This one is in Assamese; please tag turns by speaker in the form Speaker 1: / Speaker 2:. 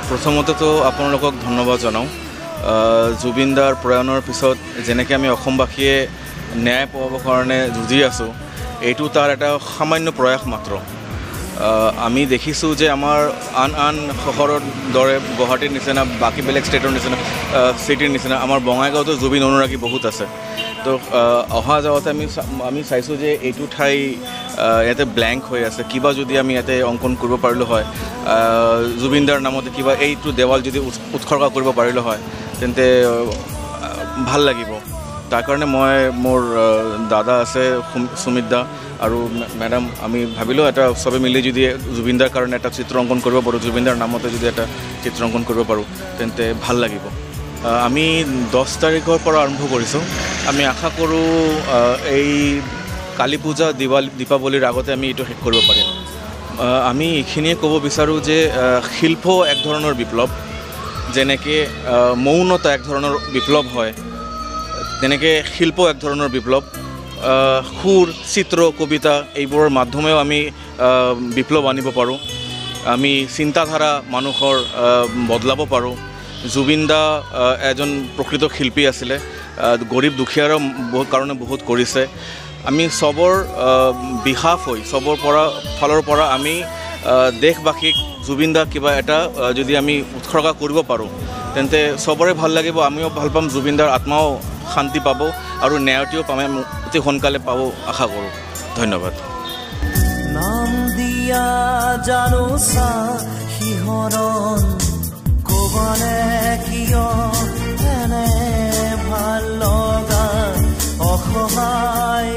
Speaker 1: প্ৰথমতেতো আপোনালোকক ধন্যবাদ জনাওঁ জুবিন দাৰ প্ৰয়াণৰ পিছত যেনেকৈ আমি অসমবাসীয়ে ন্যায় পাবৰ কাৰণে যুঁজি আছোঁ এইটো তাৰ এটা সামান্য প্ৰয়াস মাত্ৰ আমি দেখিছোঁ যে আমাৰ আন চহৰৰ দৰে গুৱাহাটীৰ নিচিনা বাকী বেলেগ ষ্টেটৰ নিচিনা চিটিৰ নিচিনা আমাৰ বঙাইগাঁৱতো জুবিন অনুৰাগী বহুত আছে তো অহা যাওঁতে আমি চাইছোঁ যে এইটো ঠাই ইয়াতে ব্লেংক হৈ আছে কিবা যদি আমি ইয়াতে অংকন কৰিব পাৰিলোঁ হয় জুবিনদাৰ নামতে কিবা এইটো দেৱাল যদি উৎসৰ্গা কৰিব পাৰিলোঁ হয় তেন্তে ভাল লাগিব তাৰ কাৰণে মই মোৰ দাদা আছে সুমিত দা আৰু মেডাম আমি ভাবিলোঁ এটা চবে মিলি যদি জুবিনদাৰ কাৰণে এটা চিত্ৰ অংকন কৰিব পাৰোঁ জুবিনদাৰ নামতে যদি এটা চিত্ৰ অংকন কৰিব পাৰোঁ তেন্তে ভাল লাগিব আমি 10 তাৰিখৰ পৰা আৰম্ভ কৰিছোঁ আমি আশা কৰোঁ এই কালী পূজা দীপাৱলীৰ আগতে আমি এইটো শেষ কৰিব পাৰিম আমি এইখিনিয়ে ক'ব বিচাৰোঁ যে শিল্প এক ধৰণৰ বিপ্লৱ যেনেকৈ মৌনতা এক ধৰণৰ বিপ্লৱ হয় তেনেকৈ শিল্প এক ধৰণৰ বিপ্লৱ সুৰ চিত্ৰ কবিতা এইবোৰৰ মাধ্যমেও আমি বিপ্লৱ আনিব পাৰোঁ আমি চিন্তাধাৰা মানুহৰ বদলাব পাৰোঁ জুবিন দা এজন প্ৰকৃত শিল্পী আছিলে গৰীব দুখীয়াৰ কাৰণে বহুত কৰিছে আমি চবৰ বিহাফ হৈ চবৰ ফালৰ পৰা আমি দেশবাসীক জুবিন দা কিবা এটা যদি আমি উৎসৰ্গা কৰিব পাৰোঁ তেন্তে চবৰে ভাল লাগিব আমিও ভাল পাম জুবিন দাৰ আত্মাও শান্তি পাব আৰু ন্যায়টিও পাম অতি সোনকালে পাব আশা কৰোঁ ধন্যবাদ
Speaker 2: নাম দিয়া জানো সা শিহৰণ ক'বানে কিয় এনে ভাল লগা অসহায়